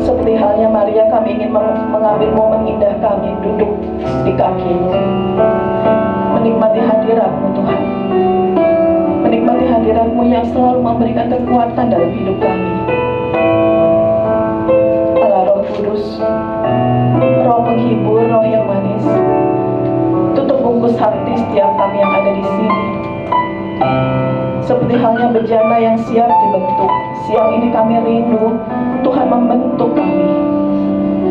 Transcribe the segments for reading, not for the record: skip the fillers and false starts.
Seperti halnya Maria, kami ingin mengambil momen indah kami duduk di kaki-Mu, menikmati hadirat-Mu Tuhan, menikmati hadirat-Mu yang selalu memberikan kekuatan dalam hidup kami. Allah Roh Kudus, Roh penghibur, Roh yang manis, tutup bungkus hati setiap kami yang ada di sini. Seperti halnya bejana yang siap dibentuk, siang ini kami rindu Tuhan membentuk kami.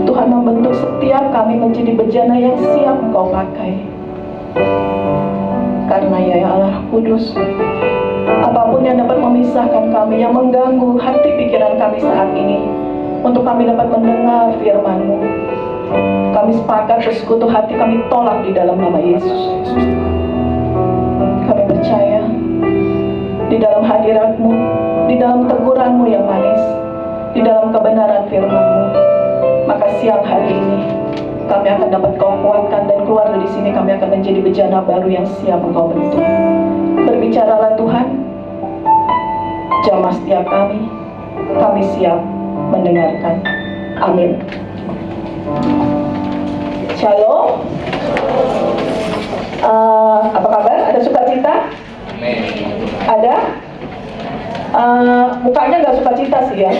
Tuhan membentuk setiap kami menjadi bejana yang siap Engkau pakai. Karena ya Allah Kudus, apapun yang dapat memisahkan kami, yang mengganggu hati pikiran kami saat ini, untuk kami dapat mendengar firman-Mu, kami sepakat bersekutu hati kami tolak di dalam nama Yesus. Kami percaya di dalam hadirat-Mu, di dalam teguran-Mu yang manis, di dalam kebenaran firman-Mu, maka siang hari ini kami akan dapat Kau kuatkan, dan keluar dari sini kami akan menjadi bejana baru yang siap Engkau bentuk. Berbicaralah Tuhan, jamah setiap kami siap mendengarkan. Amin. Shalom. Apa kabar? Ada sukacita? Ada? Mukanya nggak sukacita sih ya.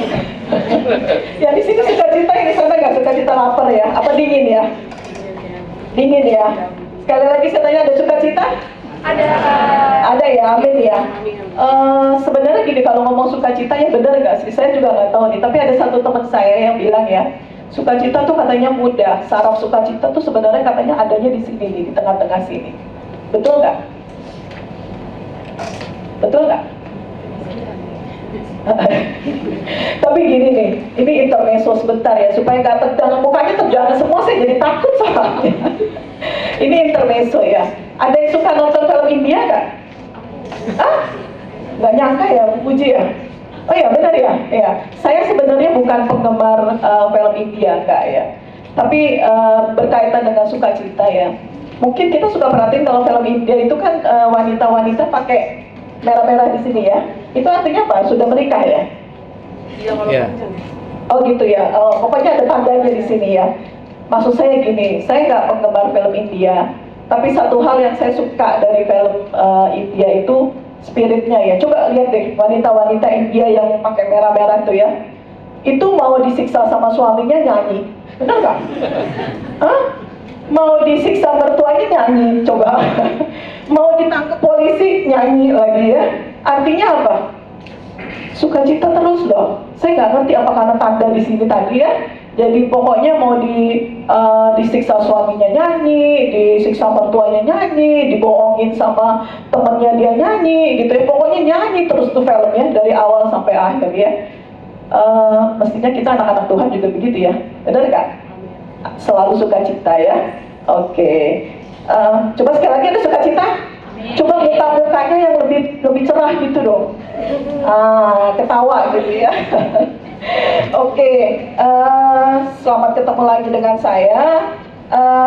Ya di sini sukacita, yang di sana nggak sukacita, lapar ya? Apa dingin ya? Dingin ya. Sekali lagi saya tanya, ada sukacita? Ada. Ada ya, amin ya. Sebenarnya gini, kalau ngomong sukacita ya benar nggak sih? Saya juga nggak tahu nih. Tapi ada satu teman saya yang bilang ya, sukacita tuh katanya mudah. Saraf sukacita tuh sebenarnya katanya adanya di sini nih, di tengah-tengah sini. Betul nggak? Betul nggak? Tapi gini nih, ini intermezzo sebentar ya, supaya nggak tegang, mukanya tegang semua, saya jadi takut soalnya. Ini intermezzo ya. Ada yang suka nonton film India nggak? Nggak nyangka ya, puji ya. Oh ya benar ya, ya. Saya sebenarnya bukan penggemar film India, enggak ya. Tapi berkaitan dengan sukacita ya. Mungkin kita suka perhatiin kalau film India itu kan wanita-wanita pakai merah-merah di sini ya. Itu artinya apa? Sudah menikah ya? Iya. Oh gitu ya. Pokoknya ada tandanya di sini ya. Maksud saya gini, saya nggak penggemar film India, tapi satu hal yang saya suka dari film India itu spiritnya ya. Coba lihat deh wanita-wanita India yang pakai merah-merah tuh ya. Itu mau disiksa sama suaminya nyanyi, benar nggak? Hah? Mau disiksa mertuanya nyanyi, coba. Mau ditangkap polisi nyanyi lagi ya. Artinya apa? Sukacita terus loh. Saya nggak ngerti apa karena tanda di sini tadi ya. Jadi pokoknya mau disiksa suaminya nyanyi, disiksa mertuanya nyanyi, dibohongin sama temennya dia nyanyi, gitu ya. Pokoknya nyanyi terus tuh filmnya dari awal sampai akhir ya. Mestinya kita anak-anak Tuhan juga begitu ya, benar nggak? Selalu sukacita ya. Oke. Coba sekali lagi, ada sukacita? Coba mukanya yang lebih cerah gitu dong. Ketawa gitu ya. Oke, selamat ketemu lagi dengan saya.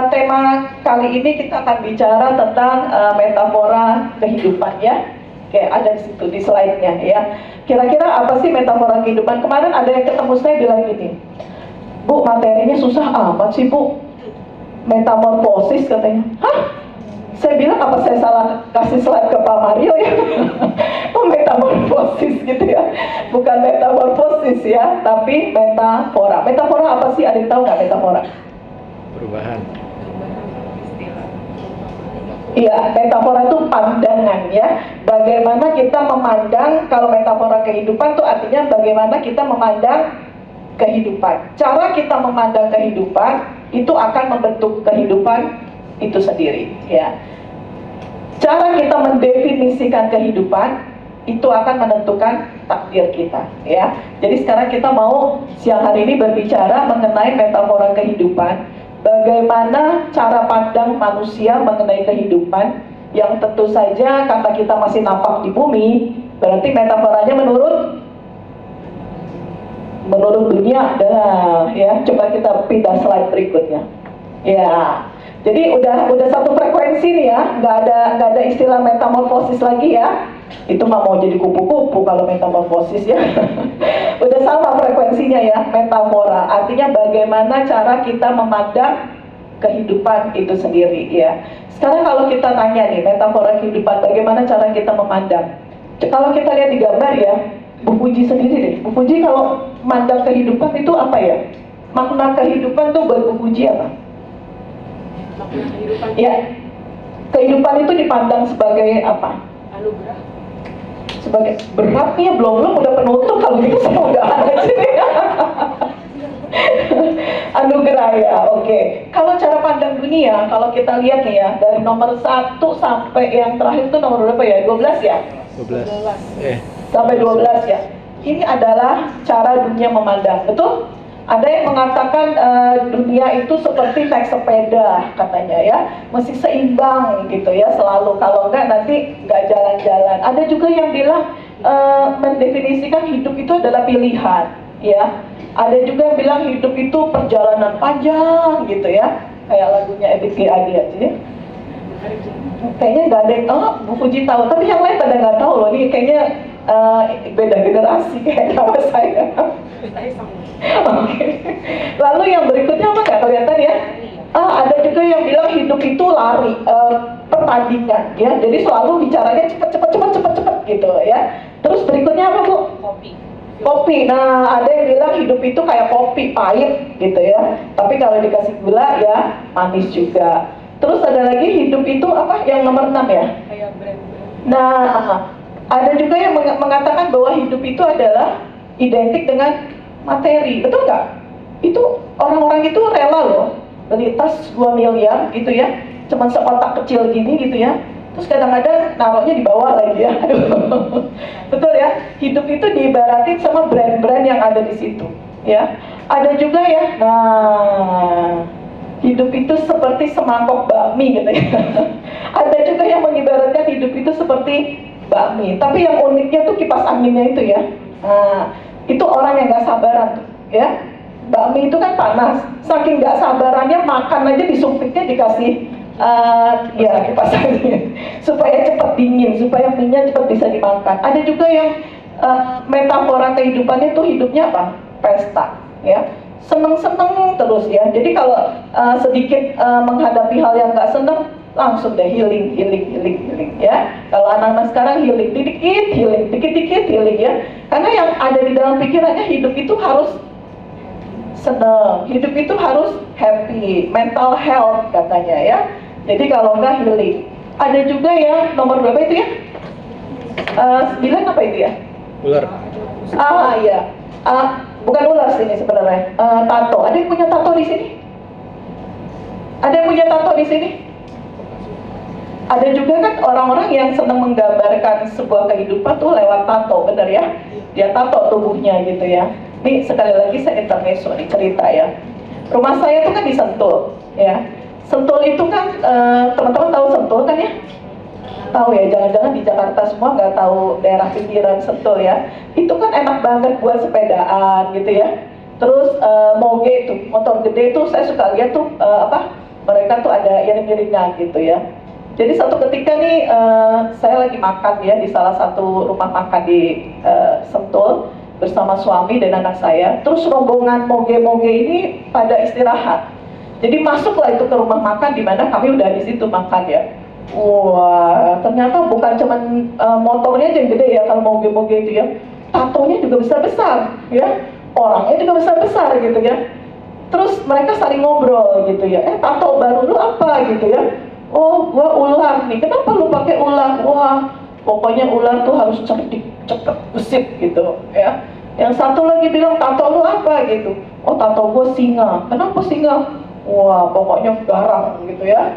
Tema kali ini kita akan bicara tentang metafora kehidupan ya. Oke, ada di situ di slide-nya ya. Kira-kira apa sih metafora kehidupan? Kemarin ada yang ketemu saya bilang gini, Bu, materinya susah amat sih Bu. Metamorfosis katanya. Hah? Saya bilang apa saya salah kasih slide ke Pak Mario ya? Oh, metamorfosis gitu ya. Bukan metamorfosis ya, tapi metafora. Metafora apa sih? Ada yang tahu nggak metafora? Perubahan. Iya, metafora itu pandangan ya. Bagaimana kita memandang, kalau metafora kehidupan itu artinya bagaimana kita memandang kehidupan. Cara kita memandang kehidupan itu akan membentuk kehidupan itu sendiri ya. Cara kita mendefinisikan kehidupan itu akan menentukan takdir kita ya. Jadi sekarang kita mau siang hari ini berbicara mengenai metafora kehidupan. Bagaimana cara pandang manusia mengenai kehidupan yang tentu saja karena kita masih nampak di bumi, berarti metaforanya menurut dunia adalah ya. Coba kita pindah slide berikutnya. Ya. Jadi udah satu frekuensi nih ya, nggak ada istilah metamorfosis lagi ya. Itu mah mau jadi kupu-kupu kalau metamorfosis ya. Udah sama frekuensinya ya, metafora. Artinya bagaimana cara kita memandang kehidupan itu sendiri ya. Sekarang kalau kita tanya nih, metafora kehidupan, bagaimana cara kita memandang? Kalau kita lihat di gambar ya, Bu Puji sendiri deh. Bu Puji kalau memandang kehidupan itu apa ya? Makna kehidupan tuh buat Bu Puji apa? Makna kehidupan. Ya, kehidupan itu dipandang sebagai apa? Anugerah. Sebagai beratnya belum udah penutup, kalau gitu saya udahan aja nih. Anugerah ya, oke. Kalau cara pandang dunia, kalau kita lihat nih ya, dari nomor 1 sampai yang terakhir itu nomor berapa ya? 12 ya? 12. Sampai 12 ya. Ini adalah cara dunia memandang, betul? Ada yang mengatakan dunia itu seperti naik sepeda katanya ya, mesti seimbang gitu ya selalu, kalau enggak nanti enggak jalan-jalan. Ada juga yang bilang mendefinisikan hidup itu adalah pilihan ya. Ada juga yang bilang hidup itu perjalanan panjang gitu ya, kayak lagunya Ebit G. Adi aja ya. Kayaknya nggak ada yang, Bu Puji tahu, tapi yang lain pada nggak tahu loh, ini kayaknya beda generasi kayak sama saya. Oke. Lalu yang berikutnya apa nggak kelihatan ya? Ada juga yang bilang hidup itu lari, pertandingan ya, jadi selalu bicaranya cepet gitu ya. Terus berikutnya apa Bu? Kopi. Nah, ada yang bilang hidup itu kayak kopi, pahit gitu ya, tapi kalau dikasih gula ya manis juga. Terus ada lagi hidup itu apa, yang nomor 6 ya? Kayak brand. Nah, ada juga yang mengatakan bahwa hidup itu adalah identik dengan materi, betul nggak? Itu orang-orang itu rela loh beli tas 2 miliar gitu ya, cuman sekotak kecil gini gitu ya, terus kadang-kadang naruhnya di bawah lagi ya. Betul ya, hidup itu diibaratin sama brand-brand yang ada di situ ya. Ada juga ya, nah hidup itu seperti semangkok bakmi gitu ya. Ada juga yang mengibaratkan hidup itu seperti bakmi, tapi yang uniknya tuh kipas anginnya itu ya. Nah, itu orang yang nggak sabaran tuh ya. Bakmi itu kan panas, saking nggak sabarannya makan aja disumpitnya dikasih ya kipas angin supaya cepat dingin, supaya minyak cepat bisa dimakan. Ada juga yang metafora kehidupannya tuh hidupnya apa? Pesta ya, seneng-seneng terus ya. Jadi kalau sedikit menghadapi hal yang nggak seneng, langsung deh healing ya. Kalau anak-anak sekarang healing dikit healing ya. Karena yang ada di dalam pikirannya hidup itu harus seneng, hidup itu harus happy, mental health katanya ya. Jadi kalau nggak healing. Ada juga ya nomor berapa itu ya? 9 apa itu ya? Ular. Iya. Bukan ular sini sebenarnya. Tato. Ada yang punya tato di sini? Ada yang punya tato di sini? Ada juga kan orang-orang yang senang menggambarkan sebuah kehidupan tuh lewat tato, bener ya? Dia tato tubuhnya gitu ya. Nih sekali lagi saya intermezzo nih cerita ya. Rumah saya tuh kan di Sentul ya. Sentul itu kan teman-teman tahu Sentul kan ya? Tahu ya, jangan-jangan di Jakarta semua nggak tahu daerah pinggiran Sentul ya. Itu kan enak banget buat sepedaan gitu ya. Terus moge tuh, motor gede tuh saya suka lihat tuh mereka tuh ada iring-iringan gitu ya. Jadi satu ketika nih saya lagi makan ya di salah satu rumah makan di Sentul bersama suami dan anak saya. Terus rombongan moge-moge ini pada istirahat. Jadi masuklah itu ke rumah makan di mana kami udah di situ makan ya. Wah, ternyata bukan cuman motornya aja yang gede ya kalau moge-moge itu ya. Tatonya juga besar-besar ya. Orangnya juga besar-besar gitu ya. Terus mereka saling ngobrol gitu ya. Tato baru lu apa gitu ya. Oh, gua ular nih. Kenapa lu pakai ular? Wah, pokoknya ular tuh harus cerdik, cepet, gesit gitu ya. Yang satu lagi bilang, tato lu apa gitu. Oh, tato gua singa. Kenapa singa? Wah, pokoknya garang gitu ya.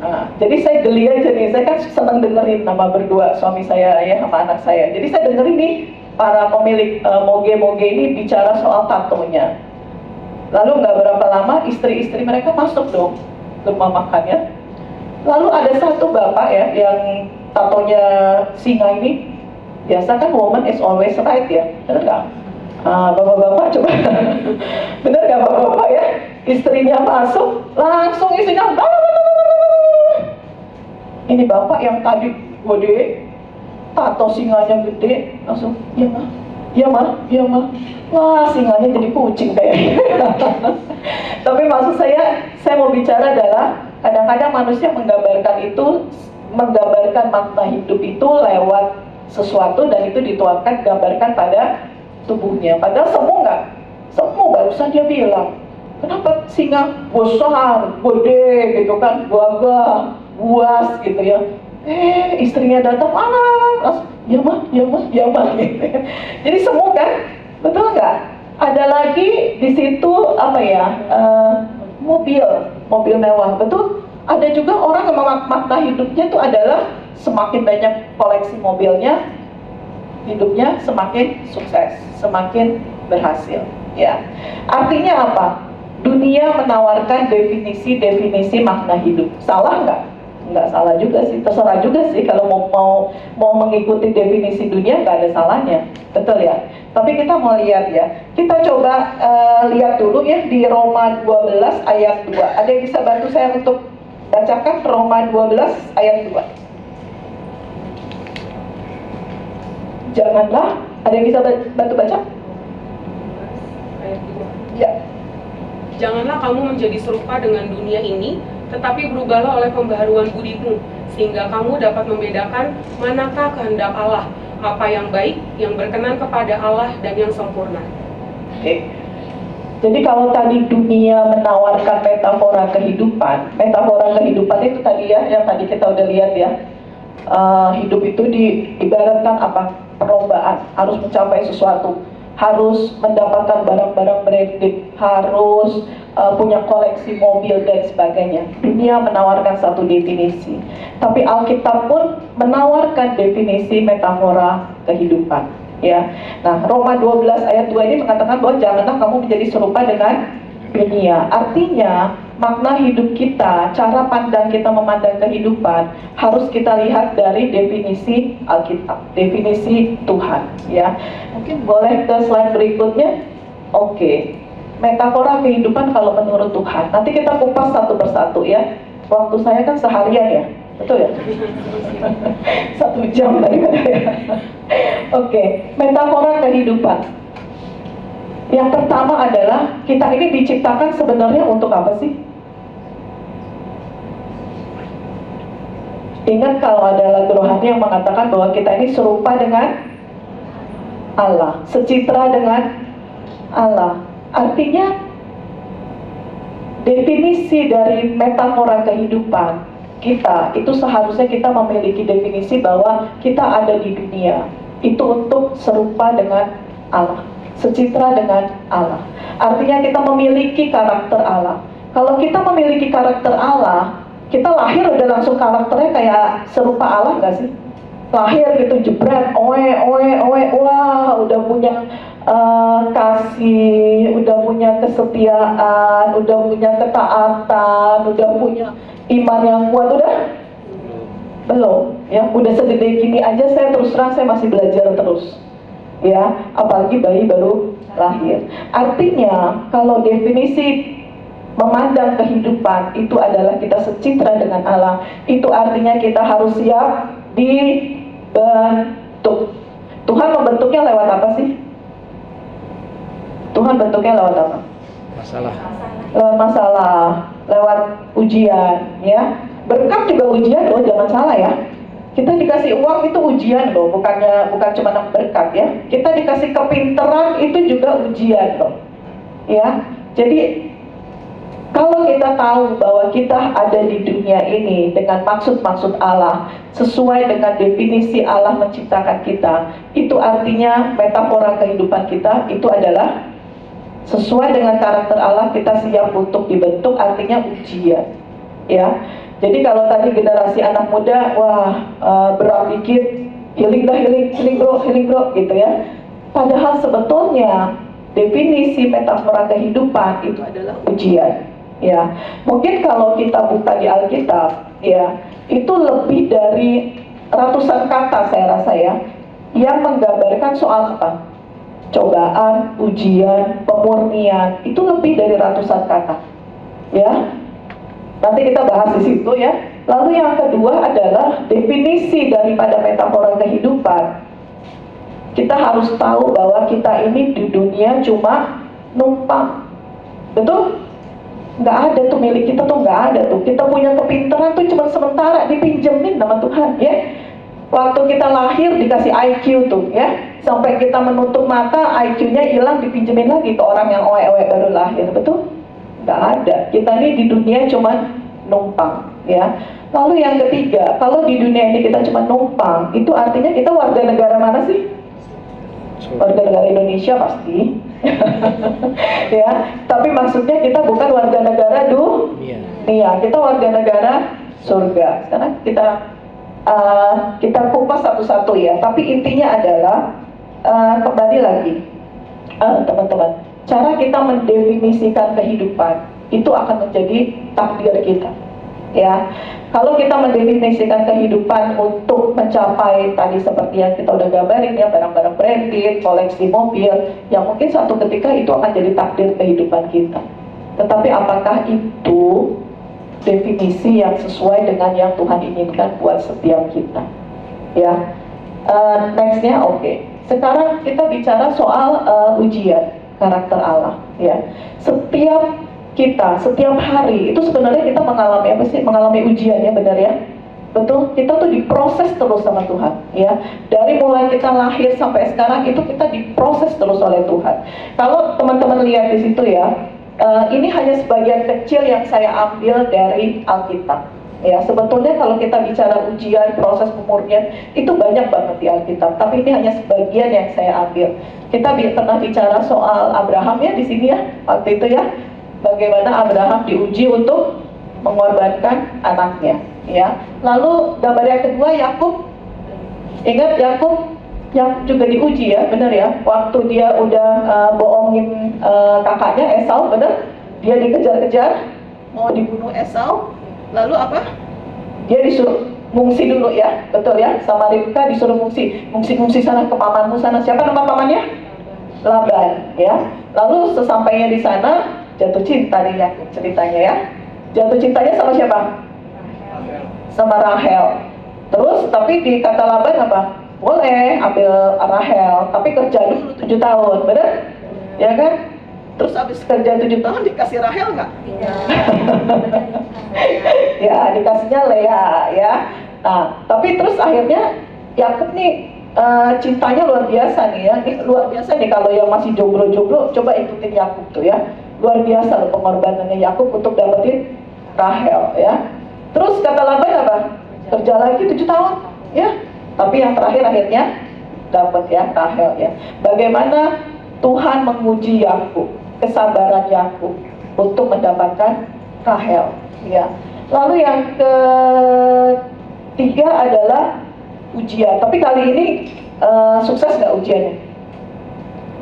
Nah, jadi saya geli aja nih. Saya kan senang dengerin nama berdua, suami saya ya sama anak saya. Jadi saya dengerin nih para pemilik moge-moge ini bicara soal tatonya. Lalu nggak berapa lama istri-istri mereka masuk dong ke rumah makannya. Lalu ada satu bapak ya yang tatonya singa ini. Biasa kan woman is always right ya, benar nggak? Bapak-bapak coba, benar nggak bapak-bapak ya? Istrinya masuk, langsung istrinya, ini bapak yang tadi gede, atau singanya gede, langsung, iya mah, iya mah, iya mah. Wah, singanya jadi kucing kayaknya. Tapi maksud saya mau bicara adalah kadang-kadang manusia menggambarkan makna hidup itu lewat sesuatu dan itu dituangkan, gambarkan pada tubuhnya. Padahal semu barusan dia bilang, kenapa singa besar, gede gitu kan, gagah, buas gitu ya. Istrinya datang, mana? Ya mah, ya mah, ya mah gitu. Jadi semu kan, betul nggak? Ada lagi di situ apa ya? Mobil mewah, betul? Ada juga orang yang makna hidupnya itu adalah semakin banyak koleksi mobilnya, hidupnya semakin sukses, semakin berhasil. Ya, artinya apa? Dunia menawarkan definisi makna hidup. Salah nggak? Nggak salah juga sih, terserah juga sih kalau mau mengikuti definisi dunia, nggak ada salahnya, betul ya. Tapi kita mau lihat ya, kita coba lihat dulu ya di Roma 12 ayat 2. Ada yang bisa bantu saya untuk bacakan Roma 12 ayat 2? Janganlah, ada yang bisa bantu baca? Ayat 2. Ya. Janganlah kamu menjadi serupa dengan dunia ini, tetapi berubahlah oleh pembaharuan budimu, sehingga kamu dapat membedakan manakah kehendak Allah, apa yang baik, yang berkenan kepada Allah, dan yang sempurna. Oke. Jadi kalau tadi dunia menawarkan metafora kehidupan itu tadi ya, yang tadi kita udah lihat ya. Hidup itu diibaratkan apa? Perlombaan, harus mencapai sesuatu, harus mendapatkan barang-barang branded, harus punya koleksi mobil dan sebagainya. Dunia menawarkan satu definisi, tapi Alkitab pun menawarkan definisi metafora kehidupan. Ya, nah Roma 12 ayat 2 ini mengatakan bahwa janganlah kamu menjadi serupa dengan dunia. Artinya makna hidup kita, cara pandang kita memandang kehidupan harus kita lihat dari definisi Alkitab, definisi Tuhan. Ya, mungkin boleh ke slide berikutnya. Oke, metafora kehidupan kalau menurut Tuhan. Nanti kita kupas satu persatu ya. Waktu saya kan seharian ya, betul ya? 1 jam tadi katanya. Oke, metafora kehidupan. Yang pertama adalah kita ini diciptakan sebenarnya untuk apa sih? Ingat kalau ada lagu rohani yang mengatakan bahwa kita ini serupa dengan Allah, secitra dengan Allah. Artinya definisi dari metafora kehidupan kita itu seharusnya kita memiliki definisi bahwa kita ada di dunia itu untuk serupa dengan Allah, secitra dengan Allah. Artinya kita memiliki karakter Allah. Kalau kita memiliki karakter Allah, kita lahir udah langsung karakternya kayak serupa Allah nggak sih? Lahir gitu jebret, wah udah punya kasih, udah punya kesetiaan, udah punya ketaatan, udah punya iman yang kuat, udah? Belum, ya. Udah segede gini aja saya terus terang saya masih belajar terus, ya. Apalagi bayi baru lahir. Artinya kalau definisi memandang kehidupan itu adalah kita secitra dengan Allah, itu artinya kita harus siap dibentuk. Tuhan membentuknya lewat apa sih? Tuhan bentuknya lewat apa? Masalah. Lewat masalah, lewat ujian, ya. Berkat juga ujian loh, jangan salah ya. Kita dikasih uang itu ujian loh, bukan cuma berkat ya. Kita dikasih kepintaran itu juga ujian loh, ya. Jadi kalau kita tahu bahwa kita ada di dunia ini dengan maksud-maksud Allah, sesuai dengan definisi Allah menciptakan kita, itu artinya metafora kehidupan kita itu adalah sesuai dengan karakter Allah, kita siap untuk dibentuk, artinya ujian, ya. Jadi kalau tadi generasi anak muda, wah berat dikit, healing bro, gitu ya. Padahal sebetulnya definisi metafora kehidupan itu adalah ujian, ya. Mungkin kalau kita buka di Alkitab, ya, itu lebih dari ratusan kata saya rasa ya, yang menggambarkan soal apa? Cobaan, ujian, pemurnian, itu lebih dari ratusan kata, ya. Nanti kita bahas di situ ya. Lalu yang kedua adalah definisi daripada metafora kehidupan. Kita harus tahu bahwa kita ini di dunia cuma numpang. Betul? Nggak ada tuh, milik kita tuh nggak ada tuh. Kita punya kepintaran tuh cuma sementara, dipinjemin sama Tuhan, ya. Waktu kita lahir dikasih IQ tuh, ya. Sampai kita menutup mata, IQ-nya hilang, dipinjemin lagi ke orang yang oe-oe baru lahir. Betul? Nggak ada. Kita ini di dunia cuma numpang, ya. Lalu yang ketiga, kalau di dunia ini kita cuma numpang, itu artinya kita warga negara mana sih? Warga negara Indonesia pasti. Ya, tapi maksudnya kita bukan warga negara dunia, kita warga negara surga. Sekarang kita kupas satu-satu ya. Tapi intinya adalah kembali lagi, teman-teman, cara kita mendefinisikan kehidupan itu akan menjadi takdir kita. Ya, kalau kita mendefinisikan kehidupan untuk mencapai tadi seperti yang kita udah gambarin ya, barang-barang branded, koleksi mobil, yang mungkin suatu ketika itu akan jadi takdir kehidupan kita. Tetapi apakah itu definisi yang sesuai dengan yang Tuhan inginkan buat setiap kita? Ya, nextnya oke. Sekarang kita bicara soal ujian karakter Allah. Ya, setiap hari itu sebenarnya kita mengalami apa sih? Mengalami ujian ya, benar ya? Betul, kita tuh diproses terus sama Tuhan, ya. Dari mulai kita lahir sampai sekarang itu kita diproses terus oleh Tuhan. Kalau teman-teman lihat di situ ya, ini hanya sebagian kecil yang saya ambil dari Alkitab. Ya, sebetulnya kalau kita bicara ujian, proses pemurnian, itu banyak banget di Alkitab. Tapi ini hanya sebagian yang saya ambil. Kita pernah bicara soal Abraham ya di sini ya, waktu itu ya. Bagaimana Abraham diuji untuk mengorbankan anaknya, ya. Lalu gambar yang kedua Yakub, ingat Yakub yang juga diuji ya, benar ya. Waktu dia udah bohongin kakaknya Esau, benar? Dia dikejar-kejar, mau dibunuh Esau. Lalu apa? Dia disuruh ngungsi dulu ya, betul ya. Sama Ribka disuruh ngungsi sana ke pamanmu sana. Siapa nama pamannya? Laban, ya. Lalu sesampainya di sana jatuh cinta nih ya ceritanya ya. Jatuh cintanya sama siapa? Sama Rahel. Terus tapi di kata Laban apa? Boleh ambil Rahel, tapi kerja dulu 7 tahun, bener? Ya kan? Terus habis kerja 7 tahun dikasih Rahel nggak? Ya, dikasihnya Lea ya. Nah, tapi terus akhirnya Yakub nih cintanya luar biasa nih ya. Ini luar biasa nih kalau yang masih jomblo-jomblo, coba ikutin Yakub tuh ya. Luar biasa loh pengorbanannya Yakub untuk dapetin Rahel ya. Terus kata Laban apa? Kerja lagi 7 tahun ya. Tapi yang terakhir akhirnya dapat ya Rahel ya. Bagaimana Tuhan menguji Yakub, kesabaran Yakub untuk mendapatkan Rahel ya. Lalu yang ketiga adalah ujian. Tapi kali ini sukses nggak ujiannya?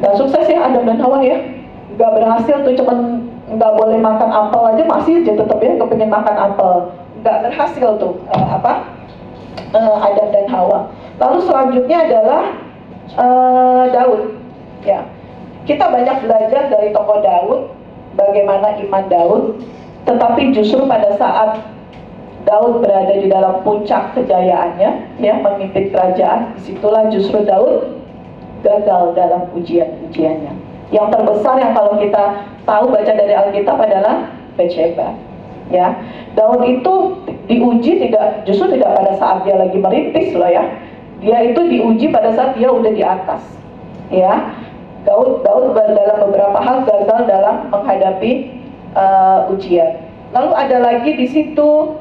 Nggak sukses ya Adam dan Hawa ya. Nggak berhasil tuh, cuman nggak boleh makan apel aja masih aja tetap ya kepengen makan apel. Nggak berhasil tuh Adam dan Hawa. Lalu selanjutnya adalah Daud ya. Kita banyak belajar dari tokoh Daud, bagaimana iman Daud. Tetapi justru pada saat Daud berada di dalam puncak kejayaannya ya, memimpin kerajaan, disitulah justru Daud gagal dalam ujian-ujiannya. Yang terbesar yang kalau kita tahu baca dari Alkitab adalah Batsheba. Ya, Daud itu diuji justru tidak pada saat dia lagi merintis loh ya. Dia itu diuji pada saat dia udah di atas. Ya, Daud dalam beberapa hal gagal dalam menghadapi ujian. Lalu ada lagi di situ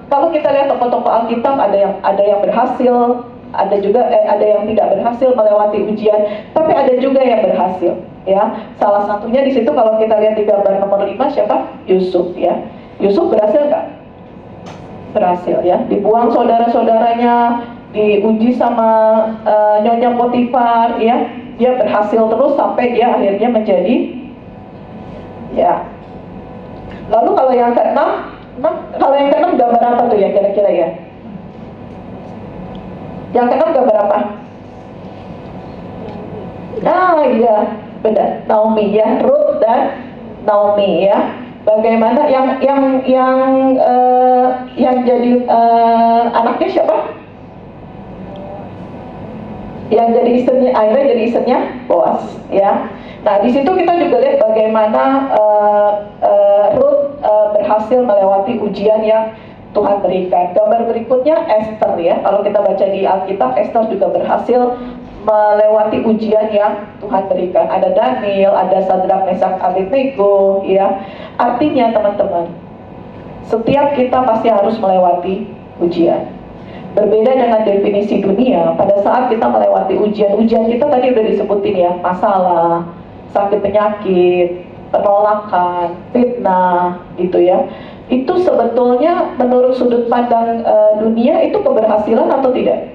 kalau kita lihat tokoh-tokoh Alkitab ada yang berhasil. Ada juga ada yang tidak berhasil melewati ujian, tapi ada juga yang berhasil ya. Salah satunya di situ kalau kita lihat di gambar nomor 5 siapa? Yusuf ya. Yusuf berhasil nggak? Berhasil ya. Dibuang saudara-saudaranya, diuji sama Nyonya Potifar ya. Dia berhasil terus sampai dia akhirnya menjadi ya. Lalu kalau yang keenam gambar apa tuh ya kira-kira ya? Yang keenam gambar apa? Ah iya, benar, Naomi ya, Ruth dan Naomi ya. Bagaimana yang jadi anaknya siapa? Yang jadi istrinya, akhirnya jadi istrinya Boas, ya. Nah, di situ kita juga lihat bagaimana Ruth berhasil melewati ujian yang Tuhan berikan. Gambar berikutnya Esther, ya. Kalau kita baca di Alkitab, Esther juga berhasil melewati ujian yang Tuhan berikan. Ada Daniel, ada Sadrak, Mesak, Abednego, ya. Artinya teman-teman, setiap kita pasti harus melewati ujian. Berbeda dengan definisi dunia, pada saat kita melewati ujian kita tadi udah disebutin ya, masalah, sakit penyakit, penolakan, fitnah, gitu ya. Itu sebetulnya menurut sudut pandang dunia itu keberhasilan atau tidak?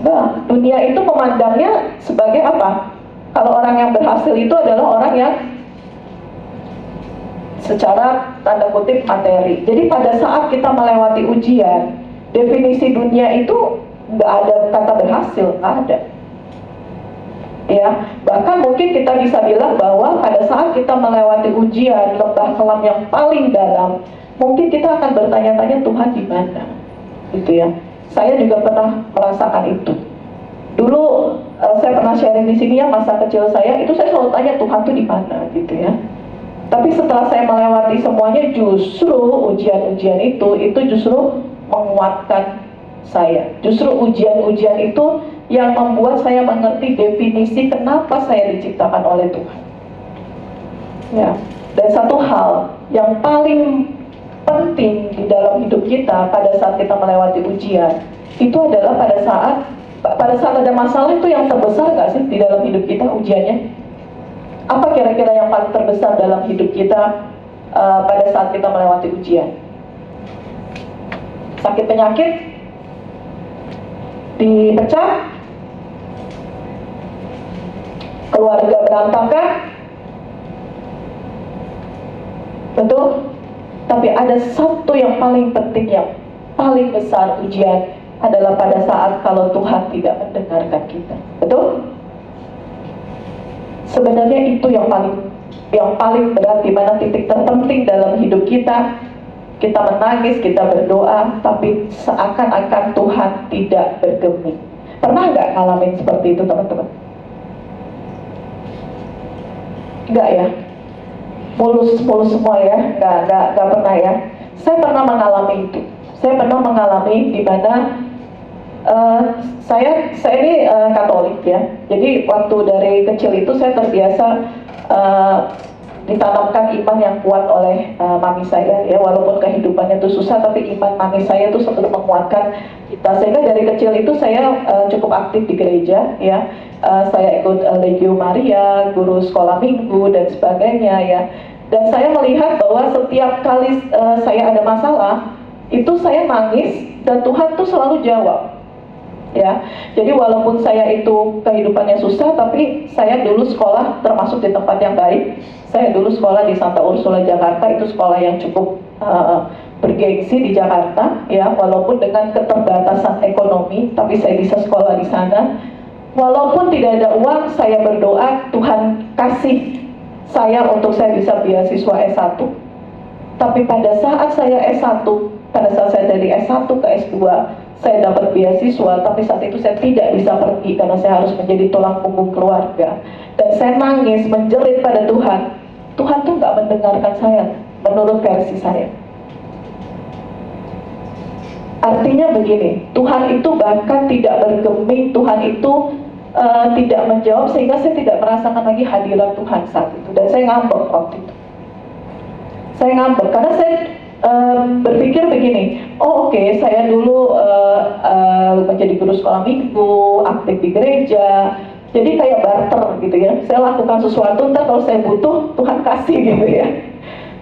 Nah, dunia itu memandangnya sebagai apa? Kalau orang yang berhasil itu adalah orang yang secara tanda kutip materi. Jadi pada saat kita melewati ujian, definisi dunia itu nggak ada kata berhasil, nggak ada. Ya, bahkan mungkin kita bisa bilang bahwa pada saat kita melewati ujian lembah kelam yang paling dalam, mungkin kita akan bertanya-tanya Tuhan di mana, gitu ya. Saya juga pernah merasakan itu. Dulu saya pernah sharing di sini ya, masa kecil saya itu saya selalu tanya Tuhan tuh di mana, gitu ya. Tapi setelah saya melewati semuanya, justru ujian-ujian itu justru menguatkan saya. Justru ujian-ujian itu yang membuat saya mengerti definisi kenapa saya diciptakan oleh Tuhan. Ya, dan satu hal yang paling penting di dalam hidup kita pada saat kita melewati ujian, itu adalah pada saat ada masalah itu yang terbesar nggak sih di dalam hidup kita ujiannya? Apa kira-kira yang paling terbesar dalam hidup kita pada saat kita melewati ujian? Sakit penyakit? Dipecat? Keluarga berantakan? Betul? Tapi ada satu yang paling penting, yang paling besar ujian adalah pada saat kalau Tuhan tidak mendengarkan kita. Betul? Sebenarnya itu yang paling berat, di mana titik terpenting dalam hidup kita. Kita menangis, kita berdoa, tapi seakan-akan Tuhan tidak bergeming. Pernah nggak ngalamin seperti itu, teman-teman? Nggak ya? Mulus semua ya? Nggak pernah ya? Saya pernah mengalami itu. Saya pernah mengalami di mana saya ini Katolik ya. Jadi waktu dari kecil itu saya terbiasa ditanamkan iman yang kuat oleh mami saya ya, walaupun kehidupannya itu susah, tapi iman mami saya itu selalu menguatkan kita, sehingga dari kecil itu saya cukup aktif di gereja ya. Saya ikut Legio Maria, guru sekolah minggu dan sebagainya ya. Dan saya melihat bahwa setiap kali saya ada masalah itu saya nangis dan Tuhan tuh selalu jawab. Ya, jadi walaupun saya itu kehidupannya susah, tapi saya dulu sekolah termasuk di tempat yang baik. Saya dulu sekolah di Santa Ursula Jakarta, itu sekolah yang cukup bergengsi di Jakarta, ya, walaupun dengan keterbatasan ekonomi, tapi saya bisa sekolah di sana. Walaupun tidak ada uang, saya berdoa Tuhan kasih saya untuk saya bisa beasiswa S1. Tapi pada saat saya S1, pada saat saya dari S1 ke S2, saya dapat beasiswa, tapi saat itu saya tidak bisa pergi karena saya harus menjadi tulang punggung keluarga. Dan saya nangis, menjerit pada Tuhan. Tuhan tuh nggak mendengarkan saya, menurut versi saya. Artinya begini, Tuhan itu bahkan tidak bergeming, Tuhan itu tidak menjawab, sehingga saya tidak merasakan lagi hadirat Tuhan saat itu. Dan saya ngambek waktu itu. Saya ngambek karena saya berpikir begini, oke, saya dulu menjadi guru sekolah minggu, aktif di gereja, jadi kayak barter gitu ya. Saya lakukan sesuatu, ntar kalau saya butuh Tuhan kasih gitu ya.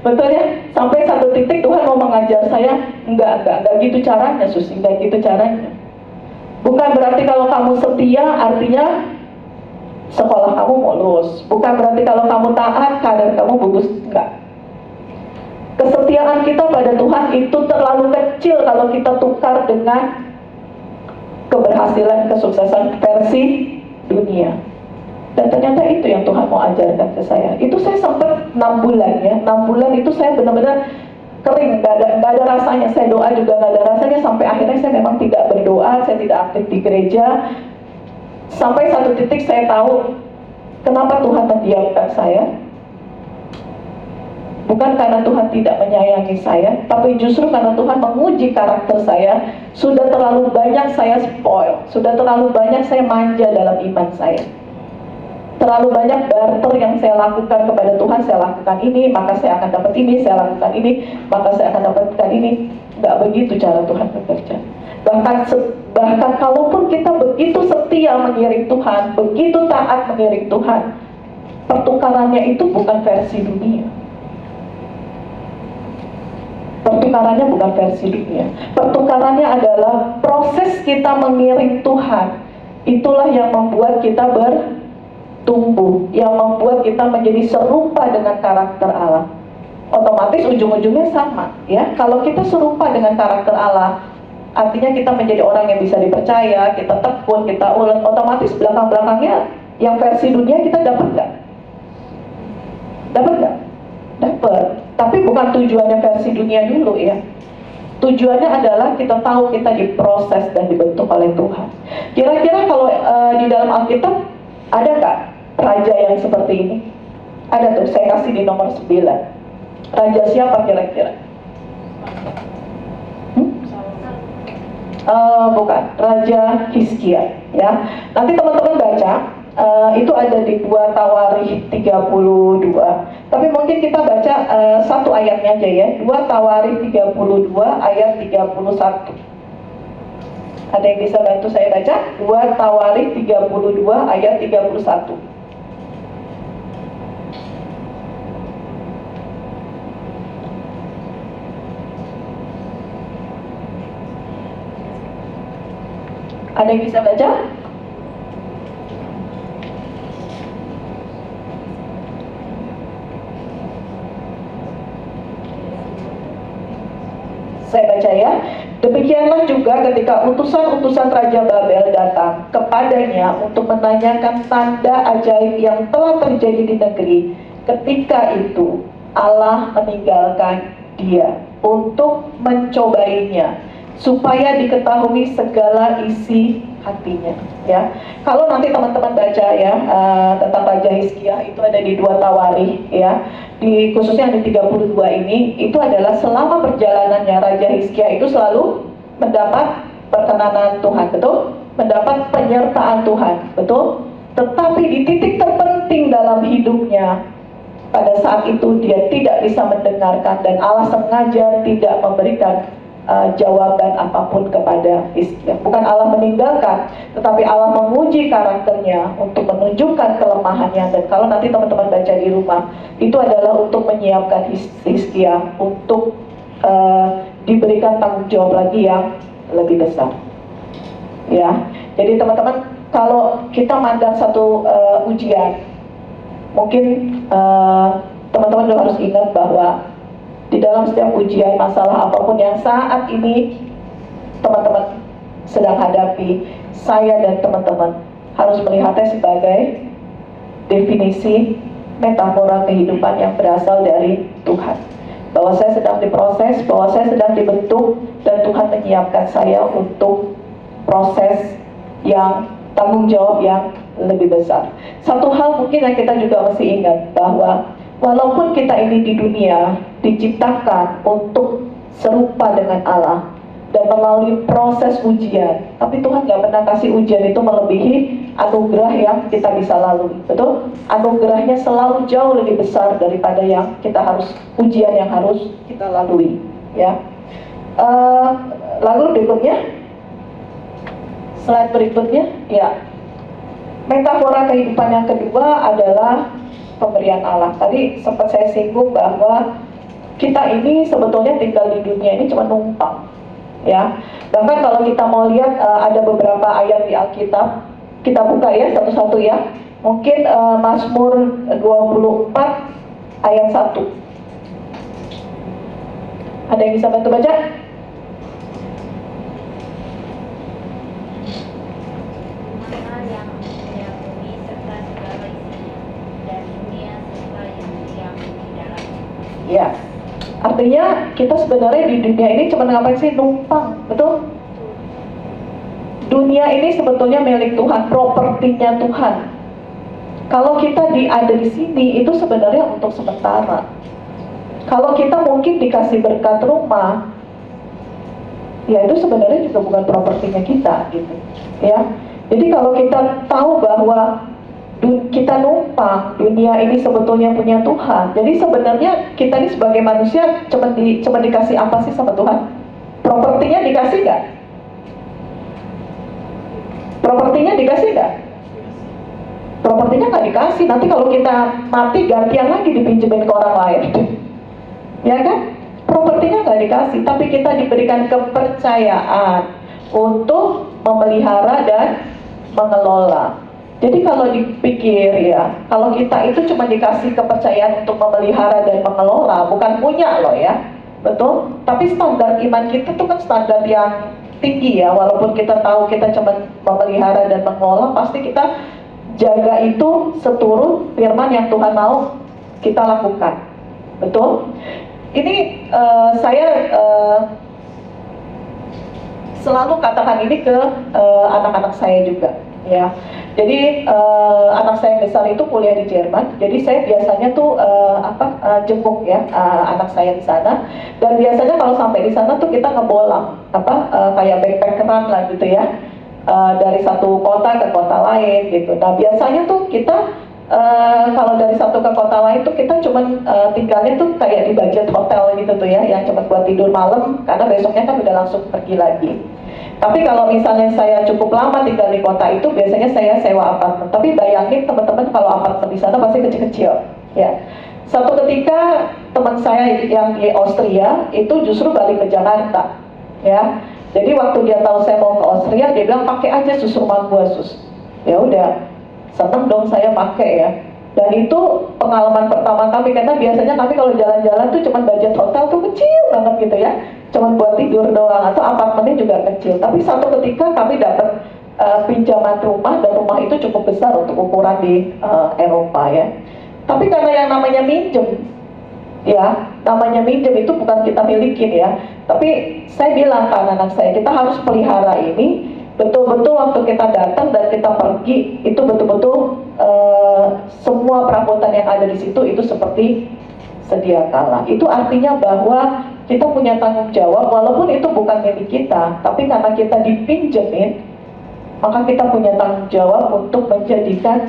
Betul ya? Sampai satu titik Tuhan mau mengajar saya, enggak gitu caranya, Susi, enggak gitu caranya. Bukan berarti kalau kamu setia artinya sekolah kamu mulus. Bukan berarti kalau kamu taat karir kamu bagus, enggak. Kesetiaan kita pada Tuhan itu terlalu kecil kalau kita tukar dengan keberhasilan, kesuksesan versi dunia. Dan ternyata itu yang Tuhan mau ajarkan ke saya. Itu saya sempat 6 bulan ya, 6 bulan itu saya benar-benar kering, nggak ada rasanya. Saya doa juga nggak ada rasanya, sampai akhirnya saya memang tidak berdoa, saya tidak aktif di gereja. Sampai satu titik saya tahu kenapa Tuhan mendiamkan saya. Bukan karena Tuhan tidak menyayangi saya, tapi justru karena Tuhan menguji karakter saya. Sudah terlalu banyak saya spoil, sudah terlalu banyak saya manja dalam iman saya. Terlalu banyak barter yang saya lakukan kepada Tuhan. Saya lakukan ini, maka saya akan dapat ini. Saya lakukan ini, maka saya akan dapatkan ini. Nggak begitu cara Tuhan bekerja. Bahkan kalaupun kita begitu setia mengiring Tuhan, begitu taat mengiring Tuhan, pertukarannya itu bukan versi dunia. Pertukarannya bukan versi dunia. Pertukarannya adalah proses kita mengiring Tuhan. Itulah yang membuat kita bertumbuh, yang membuat kita menjadi serupa dengan karakter Allah. Otomatis ujung-ujungnya sama, ya. Kalau kita serupa dengan karakter Allah, artinya kita menjadi orang yang bisa dipercaya, kita tekun, kita ulet. Otomatis belakang-belakangnya yang versi dunia kita dapat nggak? Dapat nggak? Dapat. Tapi bukan tujuannya versi dunia dulu ya. Tujuannya adalah kita tahu kita diproses dan dibentuk oleh Tuhan. Kira-kira kalau di dalam Alkitab ada nggak raja yang seperti ini? Ada tuh, saya kasih di nomor 9. Raja siapa kira-kira? Bukan, Raja Hizkia ya. Nanti teman-teman baca, itu ada di 2 Tawarikh 32. Tapi mungkin kita baca satu ayatnya aja ya. 2 Tawarikh 32 ayat 31. Ada yang bisa bantu saya baca? 2 Tawarikh 32 ayat 31. Ada yang bisa baca? Saya baca ya. Demikianlah juga ketika utusan-utusan Raja Babel datang kepadanya untuk menanyakan tanda ajaib yang telah terjadi di negeri. Ketika itu Allah meninggalkan dia untuk mencobainya, supaya diketahui segala isi hatinya ya. Kalau nanti teman-teman baca ya tentang Raja Hizkia, itu ada di 2 Tawarikh ya. Di khususnya di 32 ini, itu adalah selama perjalanannya Raja Hizkia itu selalu mendapat perkenanan Tuhan, betul? Mendapat penyertaan Tuhan, betul? Tetapi di titik terpenting dalam hidupnya, pada saat itu dia tidak bisa mendengarkan, dan Allah sengaja tidak memberikan jawaban apapun kepada Hizkia. Bukan Allah meninggalkan, tetapi Allah menguji karakternya untuk menunjukkan kelemahannya. Dan kalau nanti teman-teman baca di rumah, itu adalah untuk menyiapkan Hizkia untuk diberikan tanggung jawab lagi yang lebih besar. Ya, jadi teman-teman, kalau kita mandang satu ujian, mungkin teman-teman juga harus ingat bahwa di dalam setiap ujian, masalah apapun yang saat ini teman-teman sedang hadapi, saya dan teman-teman harus melihatnya sebagai definisi metafora kehidupan yang berasal dari Tuhan. Bahwa saya sedang diproses, bahwa saya sedang dibentuk, dan Tuhan menyiapkan saya untuk proses yang tanggung jawab yang lebih besar. Satu hal mungkin yang kita juga mesti ingat, bahwa walaupun kita ini di dunia diciptakan untuk serupa dengan Allah dan melalui proses ujian, tapi Tuhan gak pernah kasih ujian itu melebihi anugerah yang kita bisa lalui, betul? Anugerahnya selalu jauh lebih besar daripada yang kita harus, ujian yang harus kita lalui ya. Lalu berikutnya, slide berikutnya ya. Metafora kehidupan yang kedua adalah pemberian Allah. Tadi sempat saya singgung bahwa kita ini sebetulnya tinggal di dunia ini cuma numpang ya. Bahkan kalau kita mau lihat ada beberapa ayat di Alkitab, kita buka ya satu-satu ya. Mungkin Mazmur 24 ayat 1. Ada yang bisa bantu baca? Maka yang punya bumi serta segala Ya, artinya kita sebenarnya di dunia ini cuma ngapain sih? Numpang, betul? Dunia ini sebetulnya milik Tuhan, propertinya Tuhan. Kalau kita ada di sini itu sebenarnya untuk sementara. Kalau kita mungkin dikasih berkat rumah, ya itu sebenarnya juga bukan propertinya kita, gitu. Ya, jadi kalau kita tahu bahwa kita numpang, dunia ini sebetulnya punya Tuhan. Jadi sebenarnya kita ini sebagai manusia cuma dikasih apa sih sama Tuhan? Propertinya dikasih nggak? Propertinya dikasih nggak? Propertinya nggak dikasih. Nanti kalau kita mati gantian lagi dipinjemin ke orang lain, ya kan? Propertinya nggak dikasih, tapi kita diberikan kepercayaan untuk memelihara dan mengelola. Jadi kalau dipikir ya, kalau kita itu cuma dikasih kepercayaan untuk memelihara dan mengelola, bukan punya loh ya, betul? Tapi standar iman kita tuh kan standar yang tinggi ya, walaupun kita tahu kita cuma memelihara dan mengelola, pasti kita jaga itu seturut firman yang Tuhan mau kita lakukan, betul? Ini saya selalu katakan ini ke anak-anak saya juga, ya. Jadi anak saya yang besar itu kuliah di Jerman. Jadi saya biasanya tuh jenguk ya anak saya di sana. Dan biasanya kalau sampai di sana tuh kita ngebolang kayak backpackeran lah gitu ya, dari satu kota ke kota lain gitu. Nah biasanya tuh kita kalau dari satu ke kota lain tuh kita cuman tinggalnya tuh kayak di budget hotel gitu tuh ya, yang cuma buat tidur malam karena besoknya kan udah langsung pergi lagi. Tapi kalau misalnya saya cukup lama tinggal di kota itu, biasanya saya sewa apartemen. Tapi bayangin teman-teman kalau apartemen di sana pasti kecil-kecil, ya. Satu ketika teman saya yang di Austria itu justru balik ke Jakarta, ya. Jadi waktu dia tahu saya mau ke Austria, dia bilang pakai aja sus rumah gua sus. Ya udah, seneng dong saya pakai ya. Dan itu pengalaman pertama kami, karena biasanya kami kalau jalan-jalan tuh cuma budget hotel tuh kecil banget gitu ya, cuma buat tidur doang, atau apartemennya juga kecil. Tapi satu ketika kami dapat pinjaman rumah, dan rumah itu cukup besar untuk ukuran di Eropa ya. Tapi karena yang namanya minjem, ya namanya minjem itu bukan kita milikin ya. Tapi saya bilang ke anak-anak saya, kita harus pelihara ini betul-betul waktu kita datang dan kita pergi itu betul-betul semua perabotan yang ada di situ itu seperti sedia kala. Itu artinya bahwa kita punya tanggung jawab, walaupun itu bukan milik kita, tapi karena kita dipinjemin, maka kita punya tanggung jawab untuk menjadikan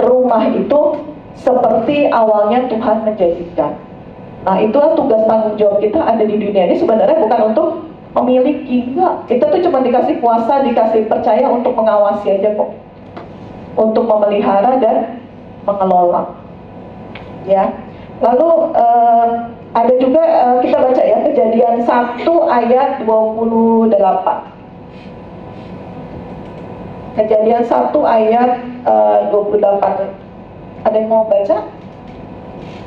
rumah itu seperti awalnya Tuhan menjadikan. Nah itulah tugas tanggung jawab kita ada di dunia ini, sebenarnya bukan untuk memiliki, enggak. Kita tuh cuma dikasih kuasa, dikasih percaya untuk mengawasi aja kok, untuk memelihara dan mengelola, ya. Lalu ada juga kita baca ya Kejadian 1 ayat 28. Kejadian 1 ayat 28. Ada yang mau baca?